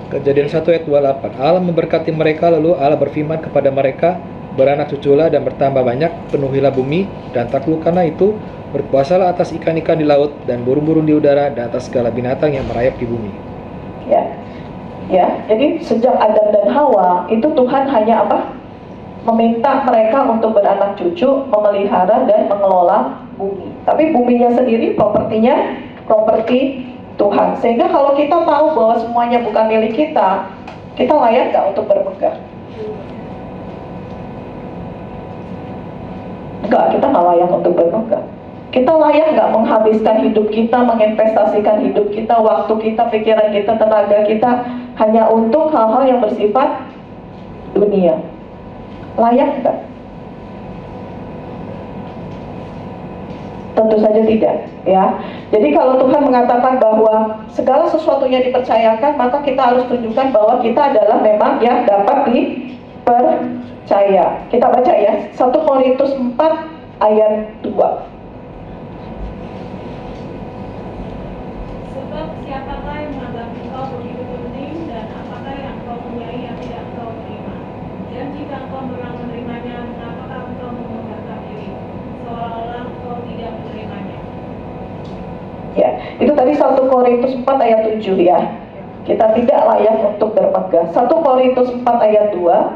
Kejadian 1 ayat 28. Allah memberkati mereka, lalu Allah berfirman kepada mereka, beranak cuculah dan bertambah banyak, penuhilah bumi dan taklukkanlah itu, berkuasalah atas ikan-ikan di laut dan burung-burung di udara dan atas segala binatang yang merayap di bumi. Ya, jadi sejak Adam dan Hawa itu Tuhan hanya meminta mereka untuk beranak cucu, memelihara dan mengelola bumi. Tapi buminya sendiri properti Tuhan. Sehingga kalau kita tahu bahwa semuanya bukan milik kita, kita layak nggak untuk berpegang? Enggak, kita nggak layak untuk berpegang. Kita layak nggak menghabiskan hidup kita, menginvestasikan hidup kita, waktu kita, pikiran kita, tenaga kita hanya untuk hal-hal yang bersifat dunia? Layak nggak? Tentu saja tidak, ya. Jadi kalau Tuhan mengatakan bahwa segala sesuatunya dipercayakan, maka kita harus tunjukkan bahwa kita adalah memang yang dapat dipercaya. Kita baca ya, 1 Korintus 4 ayat 2. Sebab siapakah yang menganggap engkau begitu penting, dan apakah yang engkau punyai yang tidak engkau terima? Dan jika engkau memang menerimanya, mengapakah engkau memegahkan diri seolah-olah engkau tidak menerimanya? Ya, itu tadi 1 Korintus 4 ayat 7 ya. Kita tidak layak untuk bermegah. 1 Korintus 4 ayat 2.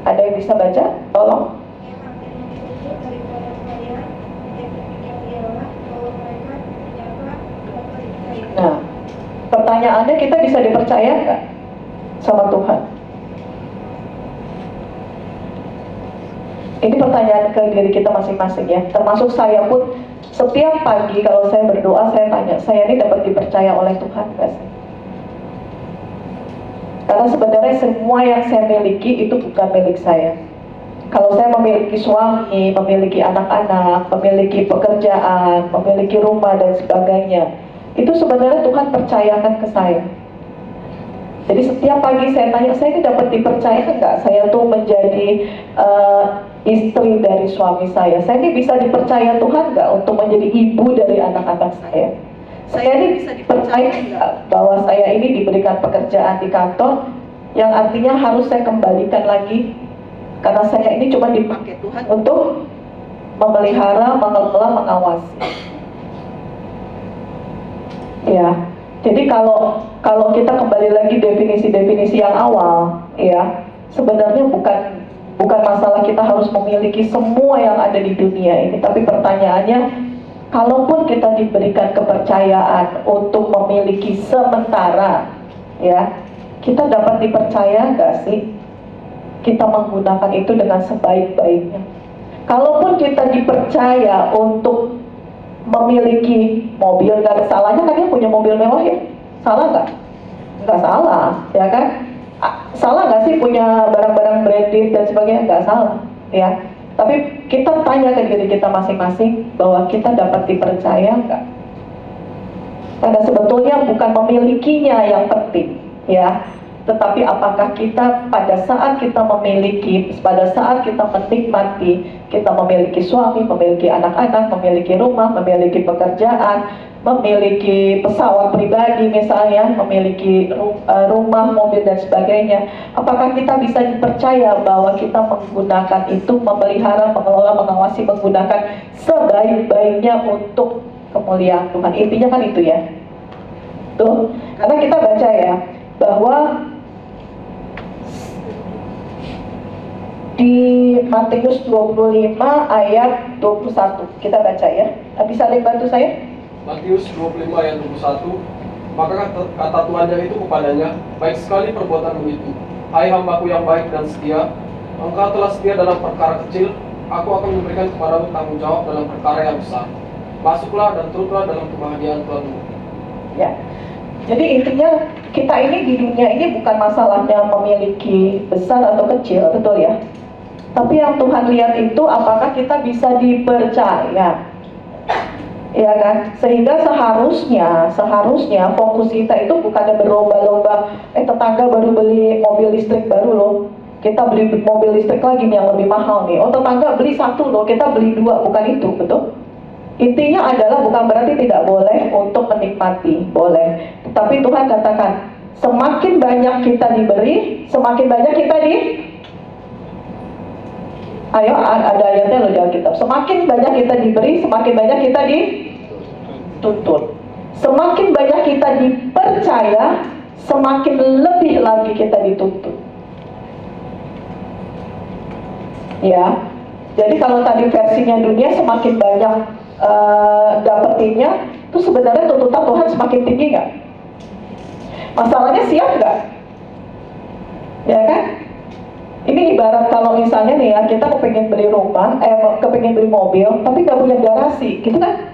Ada yang bisa baca? Tolong. Nah, pertanyaannya, kita bisa dipercaya nggak sama Tuhan? Ini pertanyaan ke diri kita masing-masing ya. Termasuk saya pun, setiap pagi kalau saya berdoa, saya tanya, saya ini dapat dipercaya oleh Tuhan nggak sih? Karena sebenarnya semua yang saya miliki itu bukan milik saya. Kalau saya memiliki suami, memiliki anak-anak, memiliki pekerjaan, memiliki rumah dan sebagainya, itu sebenarnya Tuhan percayakan ke saya. Jadi setiap pagi saya tanya, saya ini dapat dipercaya nggak saya tuh menjadi istri dari suami saya? Saya ini bisa dipercaya Tuhan nggak untuk menjadi ibu dari anak-anak saya? Saya ini bisa dipercaya nggak bahwa saya ini diberikan pekerjaan di kantor yang artinya harus saya kembalikan lagi, karena saya ini cuma dipakai Tuhan untuk memelihara, mengelola, mengawasi. Ya, jadi kalau kita kembali lagi definisi-definisi yang awal, ya, sebenarnya bukan masalah kita harus memiliki semua yang ada di dunia ini, tapi pertanyaannya, kalaupun kita diberikan kepercayaan untuk memiliki sementara, ya, kita dapat dipercaya nggak sih kita menggunakan itu dengan sebaik-baiknya? Kalaupun kita dipercaya untuk memiliki mobil, nggak ada salahnya kan dia punya mobil mewah ya? Salah nggak? Nggak salah, ya kan? Salah nggak sih punya barang-barang branded dan sebagainya? Nggak salah, ya. Tapi kita tanya ke diri kita masing-masing bahwa kita dapat dipercaya nggak? Karena sebetulnya bukan memilikinya yang penting, ya. Tetapi apakah kita pada saat kita memiliki, pada saat kita menikmati, kita memiliki suami, memiliki anak-anak, memiliki rumah, memiliki pekerjaan, memiliki pesawat pribadi misalnya, memiliki rumah, mobil dan sebagainya, apakah kita bisa dipercaya bahwa kita menggunakan itu, memelihara, mengelola, mengawasi, menggunakan sebaik-baiknya untuk kemuliaan Tuhan? Intinya kan itu ya. Tuh, karena kita baca ya bahwa di Matius 25 ayat 21, kita baca ya. Bisa ada yang bantu saya? Matius 25 ayat 21. Maka kata Tuhannya itu kepadanya, baik sekali perbuatanmu itu, hai hambaku yang baik dan setia. Engkau telah setia dalam perkara kecil, aku akan memberikan kepadamu tanggung jawab dalam perkara yang besar. Masuklah dan turutlah dalam kebahagiaan Tuhanmu. Ya. Jadi intinya kita ini di dunia ini bukan masalahnya memiliki besar atau kecil, betul ya? Tapi yang Tuhan lihat itu apakah kita bisa dipercaya, ya kan? Sehingga seharusnya fokus kita itu bukannya berlomba-lomba, tetangga baru beli mobil listrik baru loh, kita beli mobil listrik lagi nih yang lebih mahal nih. Oh, tetangga beli 1 loh, kita beli 2, bukan itu, betul? Intinya adalah bukan berarti tidak boleh untuk menikmati, boleh. Tapi Tuhan katakan, semakin banyak kita diberi, semakin banyak kita Ayo, ada ayatnya loh di Alkitab. Semakin banyak kita diberi, semakin banyak kita dituntut. Semakin banyak kita dipercaya, semakin lebih lagi kita dituntut. Ya, jadi kalau tadi versinya dunia semakin banyak dapetinnya, itu sebenarnya tuntutan Tuhan semakin tinggi nggak? Masalahnya siap nggak? Ya kan? Ini ibarat kalau misalnya nih ya, kita kepengen beli rumah, kepengen beli mobil, tapi nggak punya garasi, gitu kan?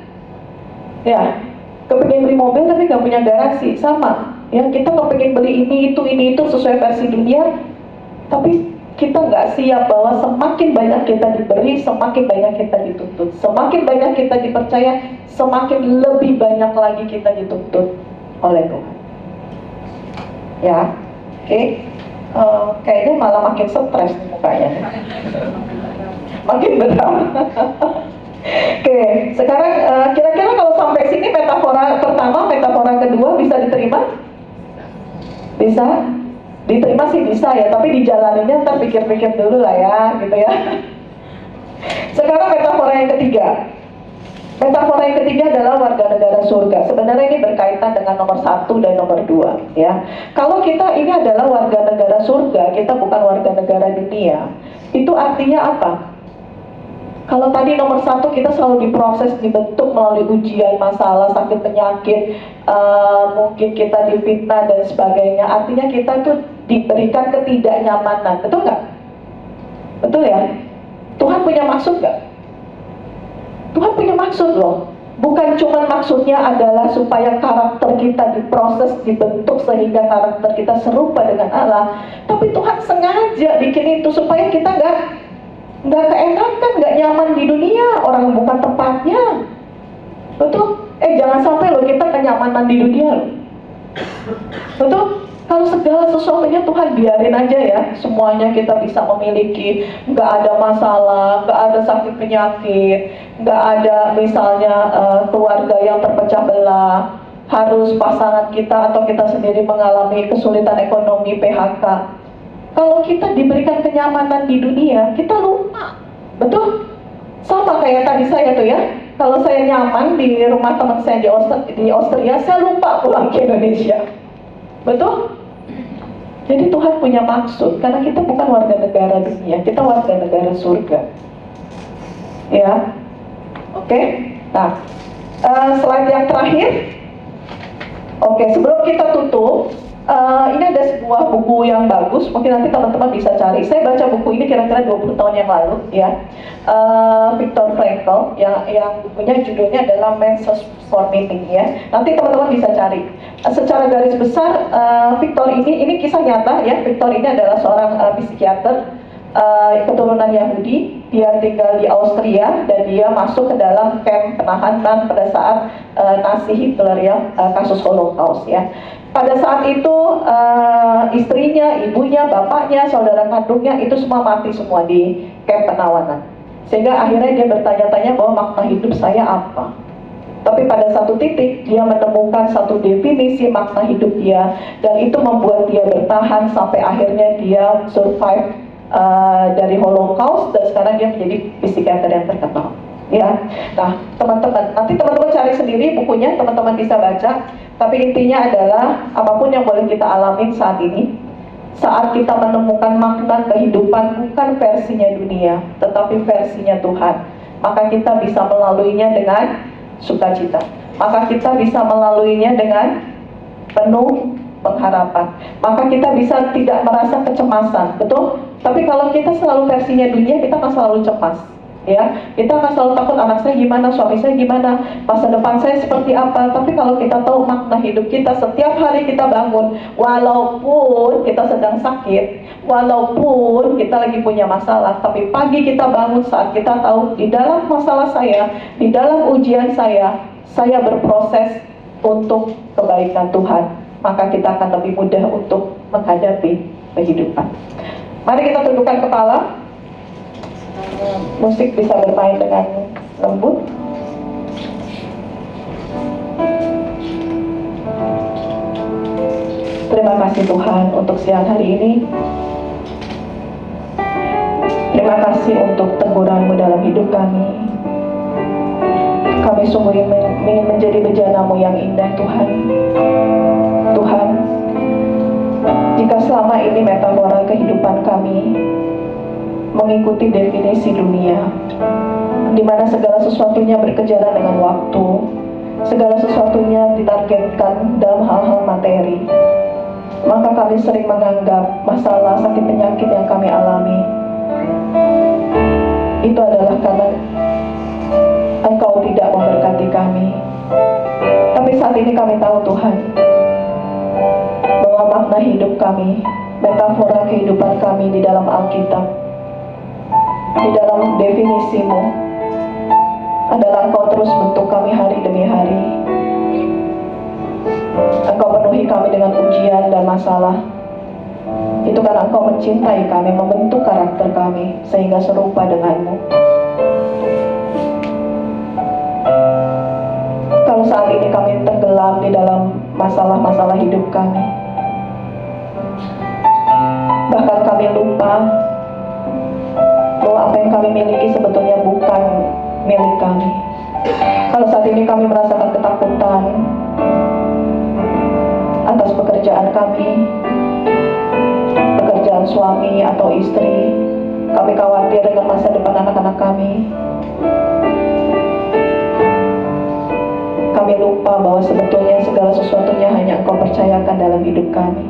Ya, kepengen beli mobil tapi nggak punya garasi, sama. Ya, kita kepengen beli ini itu sesuai versi dunia, tapi kita nggak siap bahwa semakin banyak kita diberi, semakin banyak kita dituntut. Semakin banyak kita dipercaya, semakin lebih banyak lagi kita dituntut oleh Tuhan. Ya, oke. Kayaknya malah makin stres mukanya. Makin berat. Oke, sekarang kira-kira kalau sampai sini metafora pertama, metafora kedua bisa diterima? Bisa? Diterima sih bisa ya, tapi dijalaninya ntar pikir-pikir dulu lah ya, gitu ya. Sekarang metafora yang ketiga. Metafora yang ketiga adalah warga negara surga. Sebenarnya ini berkaitan dengan nomor 1 dan nomor 2 ya. Kalau kita ini adalah warga negara surga, kita bukan warga negara dunia. Itu artinya apa? Kalau tadi nomor 1 kita selalu diproses, dibentuk melalui ujian, masalah, sakit, penyakit, mungkin kita difitnah dan sebagainya. Artinya kita tuh diberikan ketidaknyamanan, betul nggak? Betul ya? Tuhan punya maksud nggak? Tuhan punya maksud loh. Bukan cuma maksudnya adalah supaya karakter kita diproses, dibentuk sehingga karakter kita serupa dengan Allah. Tapi Tuhan sengaja bikin itu supaya kita nggak keenakan, nggak nyaman di dunia. Orang bukan tempatnya. Betul? Jangan sampai loh kita kenyamanan di dunia loh. Betul? Kalau segala sesuatunya Tuhan biarin aja ya, semuanya kita bisa memiliki, nggak ada masalah, nggak ada sakit penyakit, nggak ada misalnya keluarga yang terpecah belah, harus pasangan kita atau kita sendiri mengalami kesulitan ekonomi, PHK. Kalau kita diberikan kenyamanan di dunia, kita lupa, betul? Sama kayak tadi saya tuh ya, kalau saya nyaman di rumah teman saya di Austria, saya lupa pulang ke Indonesia. Betul? Jadi Tuhan punya maksud, karena kita bukan warga negara dunia, kita warga negara surga. Ya, oke. Nah, slide yang terakhir. Oke, sebelum kita tutup, ini ada sebuah buku yang bagus, mungkin nanti teman-teman bisa cari. Saya baca buku ini kira-kira 20 tahun yang lalu, ya. Viktor Frankl, yang bukunya judulnya adalah Man's Search for Meaning, ya. Nanti teman-teman bisa cari. Secara garis besar, Viktor ini kisah nyata, ya. Viktor ini adalah seorang psikiater keturunan Yahudi. Dia tinggal di Austria dan dia masuk ke dalam kamp penahanan pada saat Nazi Hitler, ya, kasus Holocaust, ya. Pada saat itu istrinya, ibunya, bapaknya, saudara kandungnya itu semua mati semua di kamp penahanan. Sehingga akhirnya dia bertanya-tanya bahwa makna hidup saya apa. Tapi pada satu titik dia menemukan satu definisi makna hidup dia, dan itu membuat dia bertahan sampai akhirnya dia survive dari Holocaust, dan sekarang dia menjadi psikiater yang terkenal. Ya, nah teman-teman, nanti teman-teman cari sendiri bukunya, teman-teman bisa baca. Tapi intinya adalah apapun yang boleh kita alamin saat ini, saat kita menemukan makna kehidupan bukan versinya dunia, tetapi versinya Tuhan, maka kita bisa melaluinya dengan sukacita. Maka kita bisa melaluinya dengan penuh pengharapan. Maka kita bisa tidak merasa kecemasan, betul? Tapi kalau kita selalu versinya dunia, kita akan selalu cemas. Ya, kita akan selalu takut anak saya gimana, suami saya gimana, masa depan saya seperti apa. Tapi kalau kita tahu makna hidup kita, setiap hari kita bangun, walaupun kita sedang sakit, walaupun kita lagi punya masalah, tapi pagi kita bangun saat kita tahu di dalam masalah saya, di dalam ujian saya berproses untuk kebaikan Tuhan, maka kita akan lebih mudah untuk menghadapi kehidupan. Mari kita tundukkan kepala. Musik bisa bermain dengan lembut. Terima kasih Tuhan untuk siang hari ini. Terima kasih untuk teguran-Mu dalam hidup kami. Kami sungguh ingin menjadi bejana-Mu yang indah, Tuhan. Tuhan, jika selama ini metafora kehidupan kami mengikuti definisi dunia, di mana segala sesuatunya berkejaran dengan waktu, segala sesuatunya ditargetkan dalam hal-hal materi, maka kami sering menganggap masalah sakit penyakit yang kami alami itu adalah karena Engkau tidak memberkati kami. Tapi saat ini kami tahu Tuhan, bahwa makna hidup kami, metafora kehidupan kami di dalam Alkitab, di dalam definisi-Mu adalah Engkau terus bentuk kami hari demi hari. Engkau penuhi kami dengan ujian dan masalah. Itu karena Engkau mencintai kami, membentuk karakter kami sehingga serupa dengan-Mu. Kalau saat ini kami tenggelam di dalam masalah-masalah hidup kami, bahkan kami lupa bahwa apa yang kami miliki sebetulnya bukan milik kami, Kalau saat ini kami merasakan ketakutan atas pekerjaan kami, pekerjaan suami atau istri, kami khawatir dengan masa depan anak-anak kami. Kami lupa bahwa sebetulnya segala sesuatunya hanya Engkau percayakan dalam hidup kami.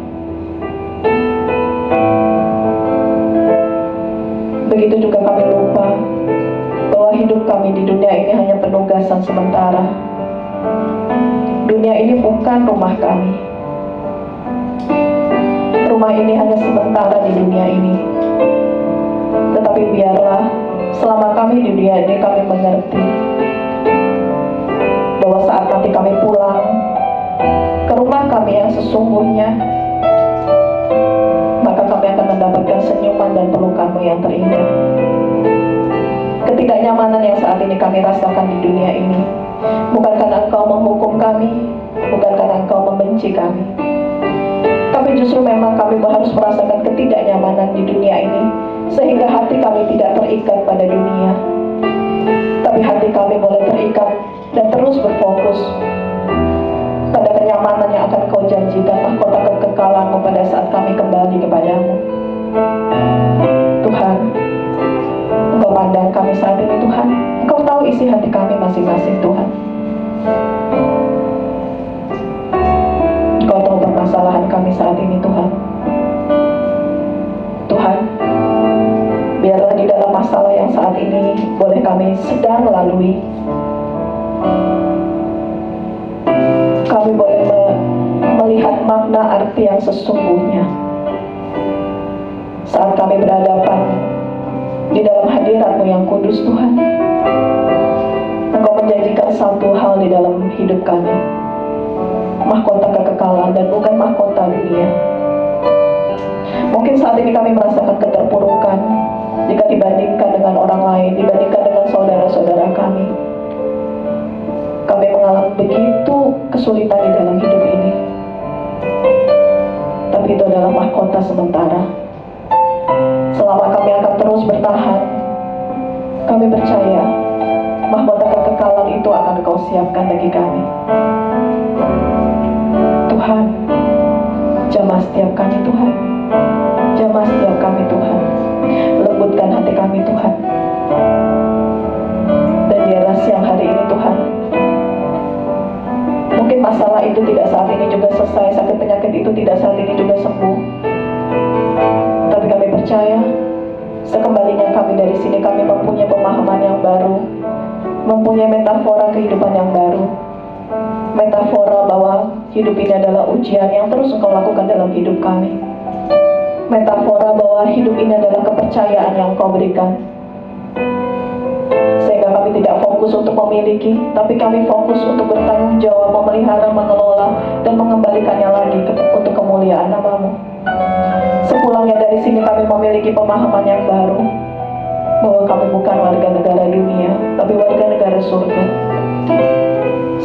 Begitu juga kami lupa bahwa hidup kami di dunia ini hanya penugasan sementara. Dunia ini bukan rumah kami. Rumah ini hanya sementara di dunia ini. Tetapi biarlah selama kami di dunia ini kami mengerti bahwa saat nanti kami pulang ke rumah kami yang sesungguhnya, maka kami akan mendapatkan senyuman dan pelukan-Mu yang terindah. Ketidaknyamanan yang saat ini kami rasakan di dunia ini bukan karena Engkau menghukum kami, bukan karena Engkau membenci kami, tapi justru memang kami harus merasakan ketidaknyamanan di dunia ini sehingga hati kami tidak terikat pada dunia, tapi hati kami boleh terikat dan terus berfokus pada kenyamanan yang akan Kau janjikan, mahkota kekekalan-Mu pada saat kami kembali kepadamu. Tuhan, Engkau pandang kami saat ini Tuhan. Engkau tahu isi hati kami masing-masing Tuhan. Engkau tahu permasalahan kami saat ini Tuhan. Tuhan, biarlah di dalam masalah yang saat ini boleh kami sedang lalui, kami boleh melihat makna arti yang sesungguhnya saat kami berhadapan di dalam hadirat-Mu yang kudus Tuhan. Engkau menjanjikan satu hal di dalam hidup kami, mahkota kekekalan dan bukan mahkota dunia. Mungkin saat ini kami merasakan keterpurukan jika dibandingkan dengan orang lain, dibandingkan dengan saudara-saudara kami. Kami mengalami begitu kesulitan di dalam hidup ini. Tapi itu adalah mahkota sementara. Selama kami akan terus bertahan, kami percaya mahkota kekekalan itu akan Kau siapkan bagi kami. Tuhan, jamah setiap kami Tuhan. Jamah setiap kami Tuhan. Lembutkan hati kami Tuhan. Dan biarlah siang hari ini Tuhan, mungkin masalah itu tidak saat ini juga selesai, sakit penyakit itu tidak saat ini juga sembuh. Tapi kami percaya, sekembalinya kami dari sini, kami mempunyai pemahaman yang baru, mempunyai metafora kehidupan yang baru. Metafora bahwa hidup ini adalah ujian yang terus Engkau lakukan dalam hidup kami. Metafora bahwa hidup ini adalah kepercayaan yang Engkau berikan. Sehingga kami tidak fokus untuk memiliki, tapi kami fokus untuk bertanggung jawab, memelihara, mengelola, dan mengembalikannya lagi untuk kemuliaan nama-Mu. Sepulangnya dari sini kami memiliki pemahaman yang baru, bahwa kami bukan warga negara dunia, tapi warga negara surga.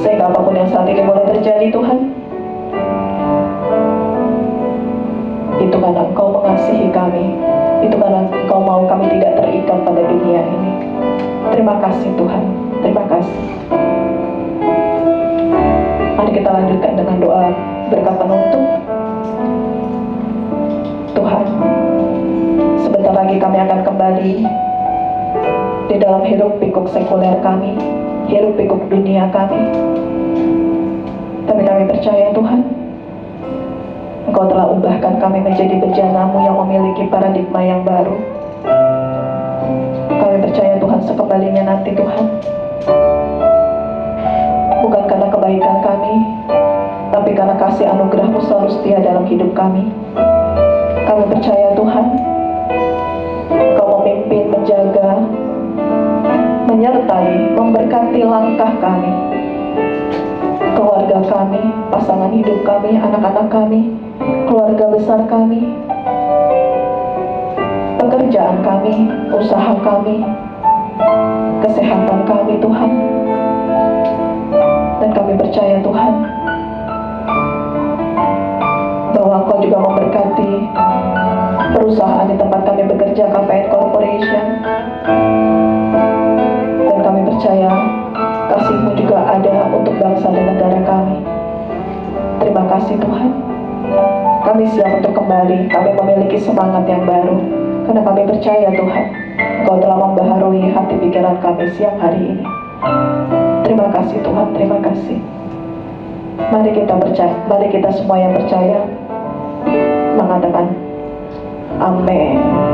Sehingga apapun yang saat ini boleh terjadi Tuhan, itu karena Engkau mengasihi kami, itu karena Engkau mau kami tidak terikat pada dunia ini. Terima kasih Tuhan, terima kasih. Mari kita lanjutkan dengan doa berkat penutup. Tuhan, sebentar lagi kami akan kembali di dalam hiruk pikuk sekuler kami, hiruk pikuk dunia kami. Tapi kami percaya Tuhan, Engkau telah ubahkan kami menjadi bejana-Mu yang memiliki paradigma yang baru. Kami percaya Tuhan, sekembalinya nanti Tuhan, bukan karena kebaikan kami, tapi karena kasih anugerah-Mu selalu setia dalam hidup kami. Kami percaya Tuhan, Engkau memimpin, menjaga, menyertai, memberkati langkah kami, keluarga kami, pasangan hidup kami, anak-anak kami, keluarga besar kami, pekerjaan kami, usaha kami, kesehatan kami Tuhan. Dan kami percaya Tuhan, bahwa Engkau juga memberkati perusahaan di tempat kami bekerja, KPN Corporation. Dan kami percaya kasih bangsa dan negara kami. Terima kasih Tuhan. Kami siap untuk kembali, kami memiliki semangat yang baru, karena kami percaya Tuhan, Engkau telah membaharui hati pikiran kami siang hari ini. Terima kasih Tuhan, terima kasih. Mari kita percaya, mari kita semua yang percaya mengatakan amin.